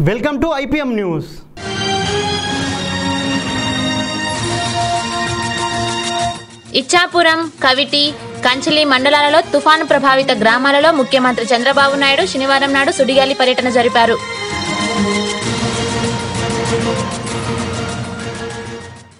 Welcome to IPM news. Ichchapuram, Kaviti, Kanchili మండలాలలో తుఫాను ప్రభావిత గ్రామాలలో ముఖ్యమంత్రి చంద్రబాబు నాయుడు శనివారం నాడు సుడిగాలి పర్యటన జరిపారు.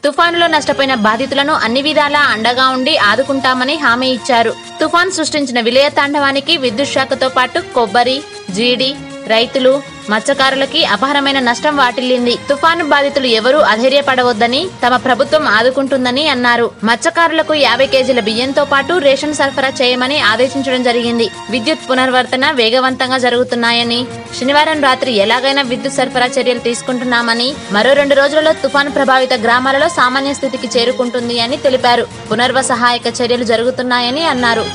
తుఫానులో నష్టపోయిన బాధితులను అన్ని విధాలా అండగా ఉండి ఆదుకుంటామని హామీ ఇచ్చారు. తుఫాన్ సృష్టించిన విలయ తాండవానికి విద్యుత్ శాఖతో పాటు కొబ్బరి, జీడి, రైతులు, మత్స్యకారులకి అపారమైన నష్టం వాటిల్లింది. తుఫాను బాధితులు ఎవరూ అధైర్యపడవద్దని, తమ ప్రభుత్వం ఆదుకుంటుందని అన్నారు. మత్స్యకారులకు 50 కేజీల బియ్యంతో పాటు రేషన్ సరఫరా చేయమని ఆదేశించడం జరిగింది. విద్యుత్ పునర్వర్తన వేగవంతంగా జరుగుతున్నాయని, శనివారం రాత్రి ఎలాగైనా విద్యుత్ సరఫరా చర్యలు తీసుకుంటున్నామని, మరో 2 రోజులలో తుఫాను ప్రభావిత గ్రామాలలో సామాన్య స్థితికి చేరుకుంటుంది అని తెలిపారు. పునర్వ సహాయక చర్యలు జరుగుతున్నాయని అన్నారు.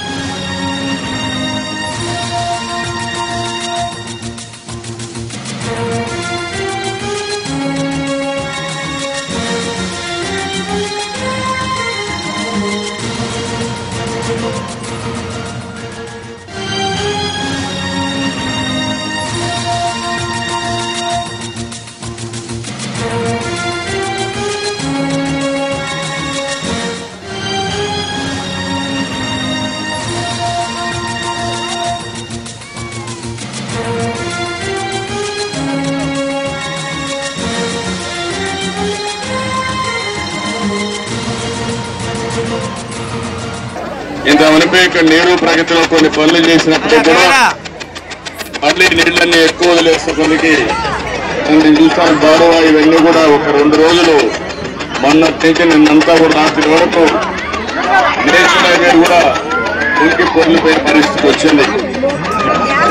ఇంత మునిపై ఇక్కడ నీరు ప్రగతిలో కొన్ని పనులు చేసినప్పటికీ కూడా మళ్ళీ నీళ్ళన్నీ ఎక్కువ వదిలేసిన కొద్దికి చూస్తాను గౌరవ ఇవన్నీ కూడా ఒక 2 రోజులు మొన్నటి నుంచి నిన్నంతా కూడా రాత్రి వరకు నేషనల్ హైవే కూడా ఉనికి పొర్లిపోయే పరిస్థితి వచ్చింది.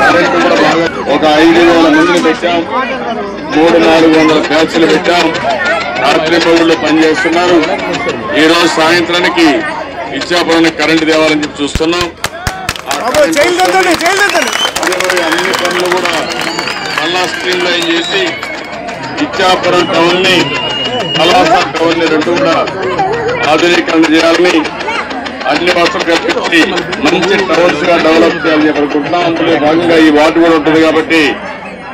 కరెంటు కూడా బాగా ఒక 5,000 మందిని పెట్టాం, 300-400 బ్యాచ్లు పెట్టాం. రాత్రి పగుళ్ళు పనిచేస్తున్నారు. ఈ రోజు సాయంత్రానికి ఇచ్చాపురానికి కరెంటు తేవాలని చెప్పి చూస్తున్నాం. అన్ని పనులు కూడా మళ్ళా స్ట్రీమ్ లైన్ చేసి ఇచ్చాపురం టౌన్ ని, పలాస టౌన్ ని 2 కూడా ఆధునీకరణ చేయాలని, అన్ని వసతులు కల్పించి మంచి టౌన్స్ గా డెవలప్ చేయాలని చెప్పి అనుకుంటున్నాం. అందులో భాగంగా ఈ వార్డు కూడా ఉంటుంది కాబట్టి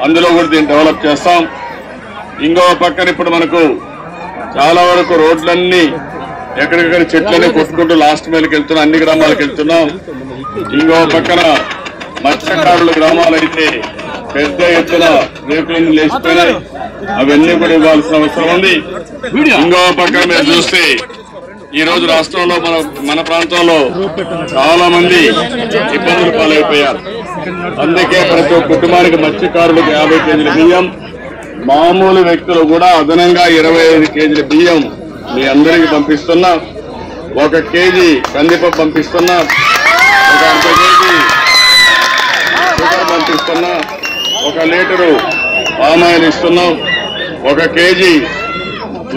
అందులో కూడా దీన్ని డెవలప్ చేస్తాం. ఇంకో పక్కన ఇప్పుడు మనకు చాలా వరకు రోడ్లన్నీ ఎక్కడికక్కడ చెట్లనే కొట్టుకుంటూ లాస్ట్ మైల్కి వెళ్తున్నాం, అన్ని గ్రామాలకు వెళ్తున్నాం. ఇంకో పక్కన మత్స్యకారుల గ్రామాలు అయితే పెద్ద ఎత్తున రేకులన్నీ లేచిపోయినాయి, అవన్నీ కూడా ఇవ్వాల్సిన అవసరం ఉంది. ఇంకో పక్కన మీరు చూస్తే ఈ రోజు రాష్ట్రంలో మన ప్రాంతంలో చాలా మంది ఇబ్బందులు పాలైపోయారు. అందుకే ప్రతి ఒక్క కుటుంబానికి మత్స్యకారులకు 50 కేజీల బియ్యం, మామూలు వ్యక్తులు కూడా అదనంగా 25 కేజీల బియ్యం మీ అందరికి పంపిస్తున్నా. 1 కేజీ కందిపప్పు పంపిస్తున్నా, 1 అర్ధ కేజీ షుగర్ పంపిస్తున్నా, 1 లీటరు పామాయిల్ ఇస్తున్నాం, 1 కేజీ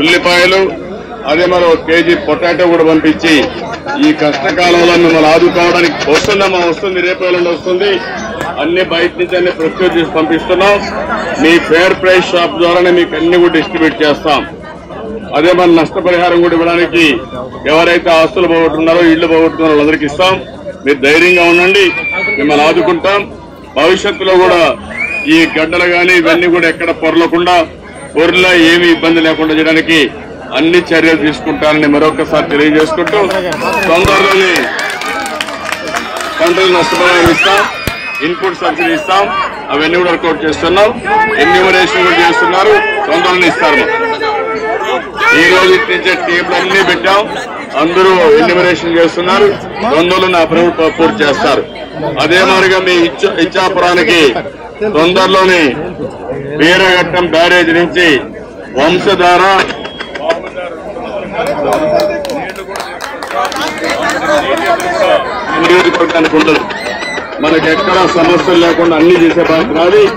ఉల్లిపాయలు, అదే మరి 1 కేజీ పొటాటో కూడా పంపించి ఈ కష్టకాలంలో మిమ్మల్ని ఆదుకోవడానికి వస్తుంది. రేపేళ్ళలో వస్తుంది. అన్ని బయట నుంచి అన్ని ప్రొక్యూర్ చేసి పంపిస్తున్నాం. మీ ఫేర్ ప్రైస్ షాప్ ద్వారానే మీకు అన్ని కూడా డిస్ట్రిబ్యూట్ చేస్తాం. అదే మన నష్టపరిహారం కూడా ఇవ్వడానికి ఎవరైతే ఆస్తులు పోగొట్టున్నారో, ఇళ్లు పోగొట్టుకున్నారో వాళ్ళందరికీ ఇస్తాం. మీరు ధైర్యంగా ఉండండి, మిమ్మల్ని ఆదుకుంటాం. భవిష్యత్తులో కూడా ఈ గడ్డలు కానీ ఇవన్నీ కూడా ఎక్కడ పొరలో ఏమీ ఇబ్బంది లేకుండా చేయడానికి అన్ని చర్యలు తీసుకుంటానని మరొకసారి తెలియజేసుకుంటూ, తొందరలోనే పంటలు నష్టపరిహారం ఇస్తాం, ఇన్పుట్ సబ్సిడీ ఇస్తాం, అవన్నీ కూడా వర్కౌట్ చేస్తున్నాం. ఎన్యూమరేషన్ కూడా చేస్తున్నారు, తొందరలోనే ఇస్తారు. ఈ రోజు నుంచే టీంలు అన్ని పెట్టాం, అందరూ ఎన్యూమరేషన్ చేస్తున్నారు, తొందరలోనే అప్రూవ్ పూర్తి చేస్తారు. అదే మాదిరిగా మీ ఇచ్చాపురానికి తొందరలోనే వీరఘట్టం బ్యారేజ్ నుంచి వంశధార నియోజకవర్గానికి ఉండదు. మనకి ఎక్కడా సమస్యలు లేకుండా అన్ని చేసే బాధ్యత.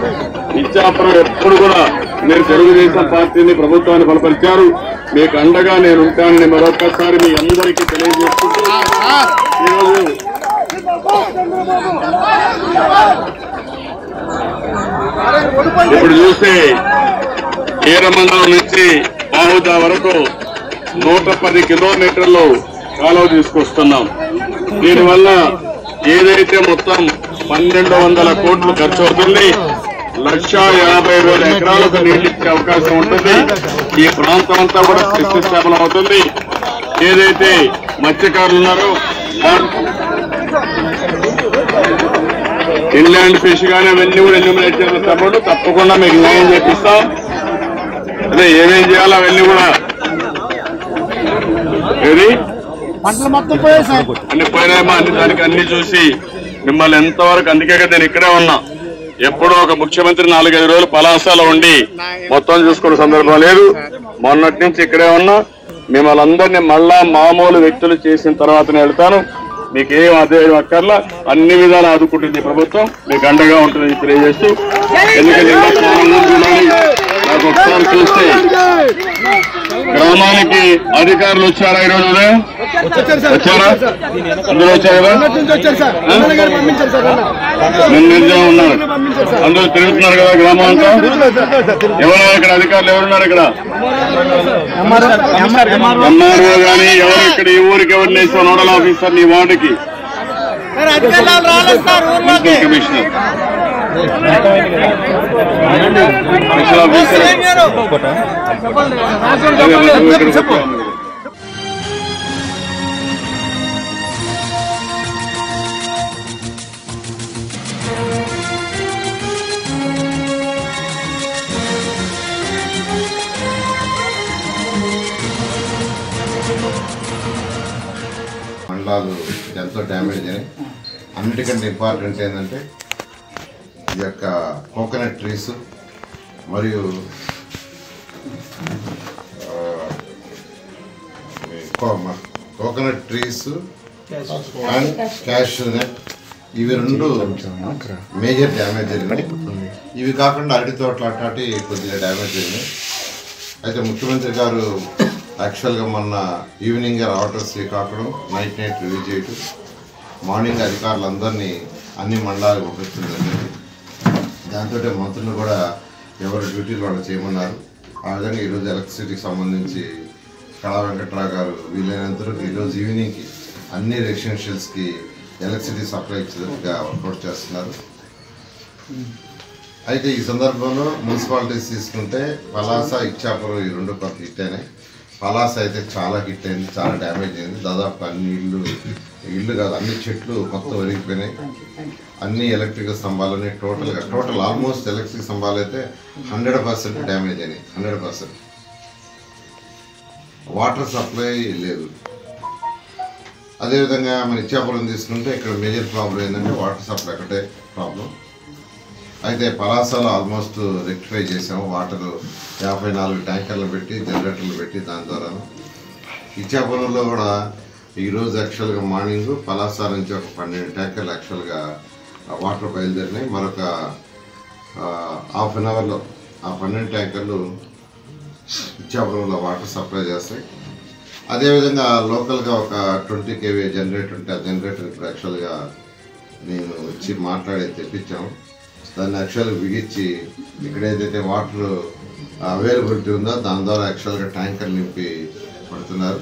ఇచ్చాపురం ఎప్పుడు కూడా మీరు తెలుగుదేశం పార్టీని, ప్రభుత్వాన్ని బలపరిచారు. మీకు అండగా నేను ఉంటానని మరొకసారి మీ అందరికీ తెలియజేసుకుంటూ, ఈరోజు ఇప్పుడు చూస్తే ఈరమండలం నుంచి బాహుదా వరకు 110 కిలోమీటర్లు కాలువ తీసుకొస్తున్నాం. దీనివల్ల ఏదైతే మొత్తం 1,200 కోట్లు ఖర్చు అవుతుంది, 1,50,000 ఎకరాలకు నీళ్లు ఇచ్చే అవకాశం ఉంటుంది. ఈ ప్రాంతం అంతా కూడా సస్యశ్యామలం అవుతుంది. ఏదైతే మత్స్యకారులు ఉన్నారో ఇన్లాండ్ ఫిష్ కానీ అవన్నీ కూడా ఎన్యూమినేట్ చేస్తున్నప్పుడు తప్పకుండా మీకు న్యాయం చేపిస్తాం. అదే ఏమేం చేయాలో అవన్నీ కూడా ఏది అన్ని పోయినాయమా అన్ని దానికి అన్ని చూసి మిమ్మల్ని ఎంతవరకు, అందుకే కదా నేను ఇక్కడే ఉన్నా. ఎప్పుడో ఒక ముఖ్యమంత్రి 4-5 రోజులు పలాసలో ఉండి మొత్తం చూసుకునే సందర్భం లేదు. మొన్నటి నుంచి ఇక్కడే ఉన్నా. మిమ్మల్ని అందరినీ మళ్ళా మామూలు వ్యక్తులు చేసిన తర్వాతనే వెళ్తాను. మీకేం అదే అక్కర్లా, అన్ని విధాలు ఆదుకుంటుంది ప్రభుత్వం, మీకు అండగా ఉంటుంది తెలియజేస్తూ. ఎందుకంటే నాకు ఒకసారి చూస్తే గ్రామానికి అధికారులు వచ్చారా ఈరోజు ఉదయం? వచ్చారా? అందరూ వచ్చారు కదా? నిన్న ఉన్నారు, అందరూ తిరుగుతున్నారు కదా గ్రామం అంతా. ఎవరు ఇక్కడ అధికారులు ఎవరున్నారు? ఇక్కడ ఎంఆర్ఓ గానీ ఎవరు ఇక్కడ ఈ ఊరికి ఎవరిని వేస్తాం? నోడల్ ఆఫీసర్ నీ వార్డుకి కమిషనర్ స్పెషల్ ఆఫీసర్ మండలాలు ఎంతో డ్యామేజ్ అయినాయి. అన్నిటికంటే ఇంపార్టెంట్ ఏంటంటే ఈ యొక్క కోకోనట్ ట్రీస్ మరియు coconut trees and cashew nut, ఇవి 2 మేజర్ డ్యామేజ్ జరిగినాయి. ఇవి కాకుండా అరటి తోటలు అట్లాంటి కొద్దిగా డ్యామేజ్ జరిగినాయి. అయితే ముఖ్యమంత్రి గారు యాక్చువల్గా మొన్న ఈవినింగ్ రావటం, శ్రీకాకుళం నైట్ రివ్యూ చేయటం, మార్నింగ్ అధికారులందరినీ అన్ని మండలాలకు పంపిస్తుంది. దాంతో మంత్రులు కూడా ఎవరి డ్యూటీలు వాళ్ళు చేయమన్నారు. ఆ విధంగా ఈరోజు ఎలక్ట్రిసిటీకి సంబంధించి కళా వెంకట్రావు గారు వీలైనంత ఈరోజు ఈవినింగ్కి అన్ని రెసిడెన్షియల్స్కి ఎలక్ట్రిసిటీ సప్లై ఇచ్చేందుకుగా వర్కౌట్ చేస్తున్నారు. అయితే ఈ సందర్భంలో మున్సిపాలిటీస్ తీసుకుంటే పలాస, ఇచ్చాపురం ఈ 2 కొంత హిట్ అయినాయి. పలాస అయితే చాలా హిట్ అయింది, చాలా డ్యామేజ్ అయింది. దాదాపు అన్ని ఇళ్ళు కాదు, అన్ని చెట్లు మొత్తం ఒరిగిపోయినాయి. అన్ని ఎలక్ట్రికల్ స్తంభాలని టోటల్ ఆల్మోస్ట్ ఎలక్ట్రిక్ స్తంభాలు అయితే 100% డ్యామేజ్ అయినాయి. 100%. వాటర్ సప్లై లేదు. అదేవిధంగా మన ఇచ్చాపురం తీసుకుంటే ఇక్కడ మేజర్ ప్రాబ్లం ఏంటంటే వాటర్ సప్లై ఒకటే ప్రాబ్లం. అయితే పలాసలో ఆల్మోస్ట్ రెక్టిఫై చేసాము. వాటర్ 54 ట్యాంకర్లు పెట్టి, జనరేటర్లు పెట్టి దాని ద్వారా. ఇచ్చాపురంలో కూడా ఈరోజు యాక్చువల్గా మార్నింగ్ పలాస నుంచి ఒక 12 ట్యాంకర్లు యాక్చువల్గా వాటర్ బయలుదేరినాయి. మరొక హాఫ్ అన్ అవర్లో ఆ 12 ట్యాంకర్లు ఇచ్చాపురంలో వాటర్ సప్లై చేస్తాయి. అదేవిధంగా లోకల్గా ఒక 20 kV జనరేటర్ ఉంటే ఆ జనరేటర్ ఇప్పుడు యాక్చువల్గా నేను వచ్చి మాట్లాడి తెప్పించాము. దాన్ని యాక్చువల్గా బిగించి ఇక్కడ ఏదైతే వాటర్ అవైలబిలిటీ ఉందో దాని ద్వారా యాక్చువల్గా ట్యాంకర్ నింపి పడుతున్నారు.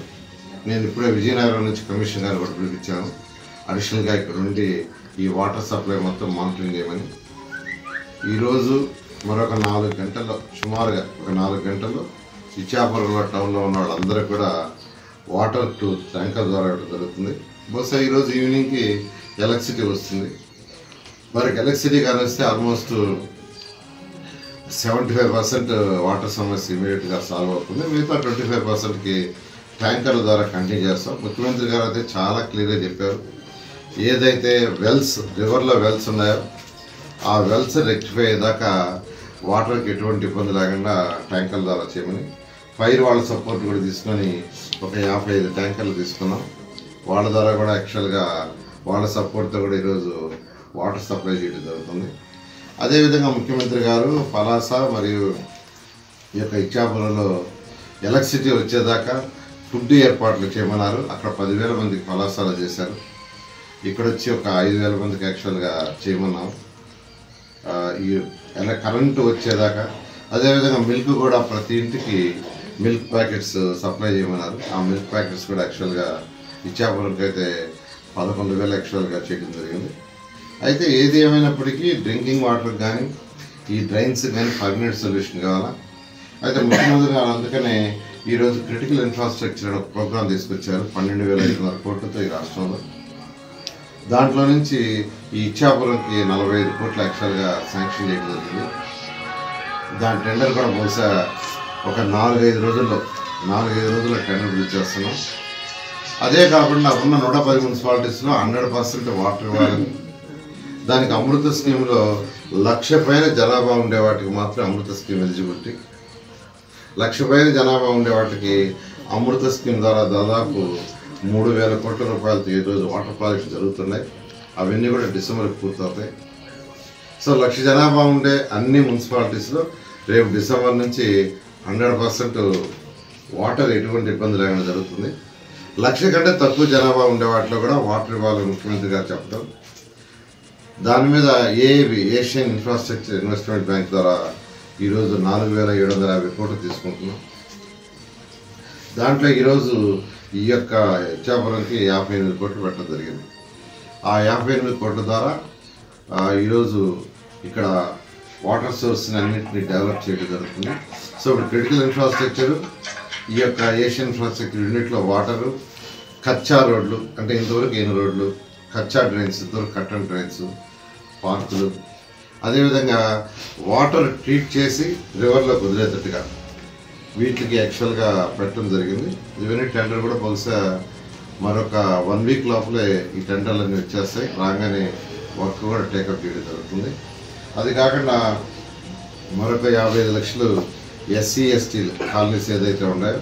నేను ఇప్పుడే విజయనగరం నుంచి కమిషనర్ గారు కూడా పిలిపించాను. అడిషనల్గా ఇక్కడ ఉండి ఈ వాటర్ సప్లై మొత్తం మానిటరింగ్ చేయమని. ఈరోజు మరొక 4 గంటల్లో, సుమారుగా ఒక 4 గంటల్లో ఇచ్చాపురంలో టౌన్లో ఉన్న వాళ్ళందరూ కూడా వాటర్ ట్యాంకర్ ద్వారా ఇవ్వడం జరుగుతుంది. బహుశా ఈరోజు ఈవినింగ్కి ఎలక్ట్రిసిటీ వస్తుంది. మనకి ఎలక్ట్రిసిటీ కానీ వస్తే ఆల్మోస్ట్ 75% వాటర్ సమస్య ఇమీడియట్గా సాల్వ్ అవుతుంది. మిగతా 25%కి ట్యాంకర్ల ద్వారా కంటిన్యూ చేస్తాం. ముఖ్యమంత్రి గారు అయితే చాలా క్లియర్గా చెప్పారు, ఏదైతే రివర్లో వెల్స్ ఉన్నాయో ఆ వెల్స్ రెక్టిఫై అయ్యేదాకా వాటర్కి ఎటువంటి ఇబ్బంది లేకుండా ట్యాంకర్ల ద్వారా చేయమని. ఫైర్ వాళ్ళ సపోర్ట్ కూడా తీసుకొని ఒక 55 ట్యాంకర్లు తీసుకున్నాం. వాళ్ళ ద్వారా కూడా యాక్చువల్గా వాళ్ళ సపోర్ట్తో కూడా ఈరోజు వాటర్ సప్లై చేయడం జరుగుతుంది. అదేవిధంగా ముఖ్యమంత్రి గారు పలాస మరియు ఈ యొక్క ఇచ్చాపురంలో ఎలక్ట్రిసిటీ వచ్చేదాకా ఫుడ్ ఏర్పాట్లు చేయమన్నారు. అక్కడ 10,000 మందికి పలాసాలు చేశారు. ఇక్కడ వచ్చి ఒక 5,000 మందికి యాక్చువల్గా చేయమన్నాం ఈ కరెంటు వచ్చేదాకా. అదేవిధంగా మిల్క్ కూడా ప్రతి ఇంటికి మిల్క్ ప్యాకెట్స్ సప్లై చేయమన్నారు. ఆ మిల్క్ ప్యాకెట్స్ కూడా యాక్చువల్గా ఇచ్చాపురంకి అయితే 11,000 యాక్చువల్గా చేయడం జరిగింది. అయితే ఏది ఏమైనప్పటికీ డ్రింకింగ్ వాటర్ కానీ ఈ డ్రైన్స్ కానీ పర్మనెంట్ సొల్యూషన్ కావాలా. అయితే ముఖ్యమంత్రి గారు అందుకనే ఈరోజు క్రిటికల్ ఇన్ఫ్రాస్ట్రక్చర్ ఒక ప్రోగ్రామ్ తీసుకొచ్చారు 12,500 కోట్లతో ఈ రాష్ట్రంలో. దాంట్లో నుంచి ఈ ఇచ్చాపురంకి 45 కోట్ల యాక్చువల్గా శాంక్షన్ చేయడం జరిగింది. దాని టెండర్ కూడా బహుశా ఒక 4-5 రోజుల్లో టెండర్ బిల్ చేస్తున్నాం. అదే కాకుండా ఉన్న 110 మున్సిపాలిటీస్లో 100% వాటర్ ఇవ్వాలని, దానికి అమృత స్కీమ్లో 1,00,000 పైన జనాభా ఉండే వాటికి మాత్రం అమృత స్కీమ్ ఎలిజిబిలిటీ, 1,00,000 పైన జనాభా ఉండే వాటికి అమృత స్కీమ్ ద్వారా దాదాపు 3,000 కోట్ల రూపాయలతో ఈరోజు వాటర్ ప్రాజెక్ట్స్ జరుగుతున్నాయి. అవన్నీ కూడా డిసెంబర్కి పూర్తవుతాయి. సో 1,00,000 జనాభా ఉండే అన్ని మున్సిపాలిటీస్లో రేపు డిసెంబర్ నుంచి 100% వాటర్ ఎటువంటి ఇబ్బంది లేకుండా జరుగుతుంది. 1,00,000 కంటే తక్కువ జనాభా ఉండే వాటిలో కూడా వాటర్ ఇవ్వాలని ముఖ్యమంత్రి గారు చెప్పడం, దాని మీద ఏషియన్ ఇన్ఫ్రాస్ట్రక్చర్ ఇన్వెస్ట్మెంట్ బ్యాంక్ ద్వారా ఈరోజు 4,750 కోట్లు తీసుకుంటున్నాం. దాంట్లో ఈరోజు ఈ యొక్క ఇచ్చాపురంకి 58 కోట్లు పెట్టడం జరిగింది. ఆ 58 కోట్ల ద్వారా ఈరోజు ఇక్కడ వాటర్ సోర్స్ని అన్నింటినీ డెవలప్ చేయడం జరుగుతుంది. సో ఇప్పుడు క్రిటికల్ ఇన్ఫ్రాస్ట్రక్చరు, ఈ యొక్క ఏషియన్ ఇన్ఫ్రాస్ట్రక్చర్ యూనిట్లో వాటరు, కచ్చా రోడ్లు అంటే ఇంతవరకు 8 రోడ్లు, కచ్చా డ్రైన్స్ ఇంతవరకు కట్టన్ డ్రైన్స్, పార్కులు, అదేవిధంగా వాటర్ ట్రీట్ చేసి రివర్లోకి వదిలేటట్టుగా వీటికి యాక్చువల్గా పెట్టడం జరిగింది. ఇవన్నీ టెండర్ కూడా బహుశా మరొక 1 వీక్ లోపలే ఈ టెండర్లన్నీ వచ్చేస్తాయి. రాగానే వర్క్ కూడా టేకప్ చేయడం జరుగుతుంది. అది కాకుండా మరొక 55 లక్షలు SC ST కాలనీస్ ఏదైతే ఉన్నాయో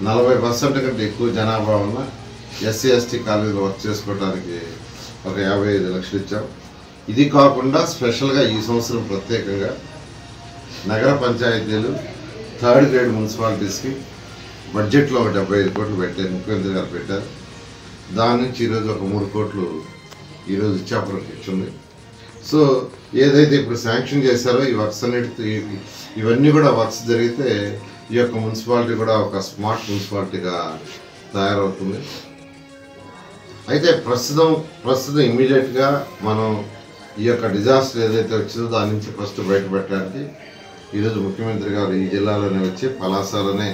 40% కంటే ఎక్కువ జనాభా ఉన్న SC ST కాలనీలో వర్క్ చేసుకోవడానికి ఒక 55 లక్షలు ఇచ్చాం. ఇది కాకుండా స్పెషల్గా ఈ సంవత్సరం ప్రత్యేకంగా నగర పంచాయతీలు 3rd గ్రేడ్ మున్సిపాలిటీస్కి బడ్జెట్లో ఒక 75 కోట్లు పెట్టారు, ముఖ్యమంత్రి గారు పెట్టారు. దాని నుంచి ఈరోజు ఒక 3 కోట్లు ఈరోజు ఇచ్చాపురంకి ఇచ్చింది. సో ఏదైతే ఇప్పుడు శాంక్షన్ చేశారో ఈ వర్క్స్ అన్నిటి ఇవన్నీ కూడా వర్క్స్ జరిగితే ఈ యొక్క మున్సిపాలిటీ కూడా ఒక స్మార్ట్ మున్సిపాలిటీగా తయారవుతుంది. అయితే ప్రస్తుతం ఇమ్మీడియట్గా మనం ఈ యొక్క డిజాస్టర్ ఏదైతే వచ్చిందో దాని నుంచి ఫస్ట్ బయటపెట్టడానికి ఈరోజు ముఖ్యమంత్రి గారు ఈ జిల్లాలోనే వచ్చి పలాసలోనే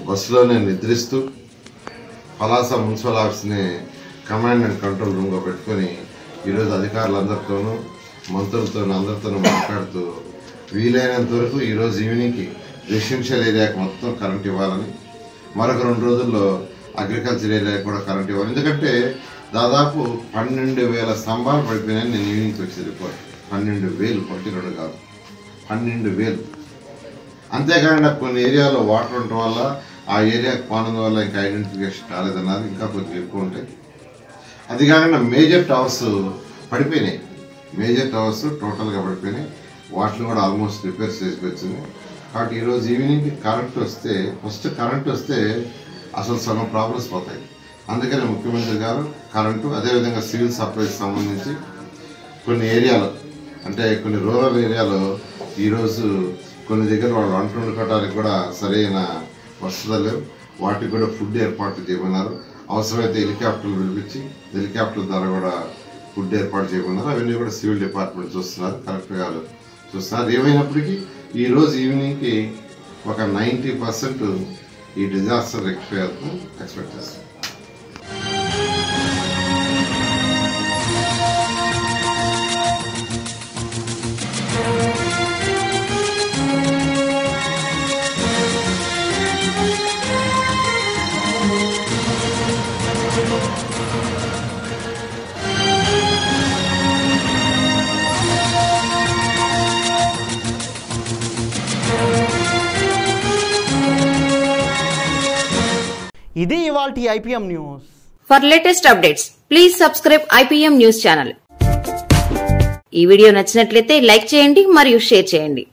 బస్సులోనే నిద్రిస్తూ పలాస మున్సిపల్ ఆఫీస్ని కమాండ్ అండ్ కంట్రోల్ రూమ్గా పెట్టుకొని ఈరోజు అధికారులందరితోనూ మంత్రులతో అందరితోనూ మాట్లాడుతూ వీలైనంత వరకు ఈరోజు ఈవినింగ్కి రెసిడెన్షియల్ ఏరియాకి మొత్తం కరెంట్ ఇవ్వాలని, మరొక 2 రోజుల్లో అగ్రికల్చర్ ఏరియాకి కూడా కరెంట్ ఇవ్వాలి. ఎందుకంటే దాదాపు 12,000 స్తంభాలు పడిపోయినాయని నేను ఈవినింగ్కి వచ్చే రిపోర్ట్. 12,000 42 కాదు, 12,000. అంతేకాకుండా కొన్ని ఏరియాలో వాటర్ ఉండటం వల్ల ఆ ఏరియాకి పోనందు వల్ల ఇంకా ఐడెంటిఫికేషన్ కాలేదన్నారు, ఇంకా కొద్దిగా ఎక్కువ ఉంటాయి. అది కాకుండా మేజర్ టవర్స్ పడిపోయినాయి, మేజర్ టవర్స్ టోటల్గా పడిపోయినాయి. వాటిని కూడా ఆల్మోస్ట్ రిపేర్ చేసి వచ్చింది. కాబట్టి ఈరోజు ఈవినింగ్కి కరెంట్ వస్తే అసలు సగం ప్రాబ్లమ్స్ పోతాయి. అందుకని ముఖ్యమంత్రి గారు కరెంటు, అదేవిధంగా సివిల్ సప్లైస్ సంబంధించి కొన్ని ఏరియాలో అంటే కొన్ని రూరల్ ఏరియాలో ఈరోజు కొన్ని దగ్గర వాళ్ళు వంట వండుకోవడానికి కూడా సరైన వసతులు లేవు. వాటికి కూడా ఫుడ్ ఏర్పాట్లు చేయమన్నారు. అవసరమైతే హెలికాప్టర్లు పిలిపించి హెలికాప్టర్ ద్వారా కూడా ఫుడ్ ఏర్పాటు చేయమన్నారు. అవన్నీ కూడా సివిల్ డిపార్ట్మెంట్ చూస్తున్నారు, కలెక్టర్ గారు చూస్తున్నారు. ఏమైనప్పటికీ ఈరోజు ఈవినింగ్కి ఒక 90% ఈ డిజాస్టర్ రెక్టిఫై అవుతుందని ఎక్స్పెక్ట్ చేస్తాం. ఇది ఇవాల్టి IPM news. For latest updates, please subscribe IPM news channel. ఈ వీడియో నచ్చినట్లయితే లైక్ చేయండి మరియు షేర్ చేయండి.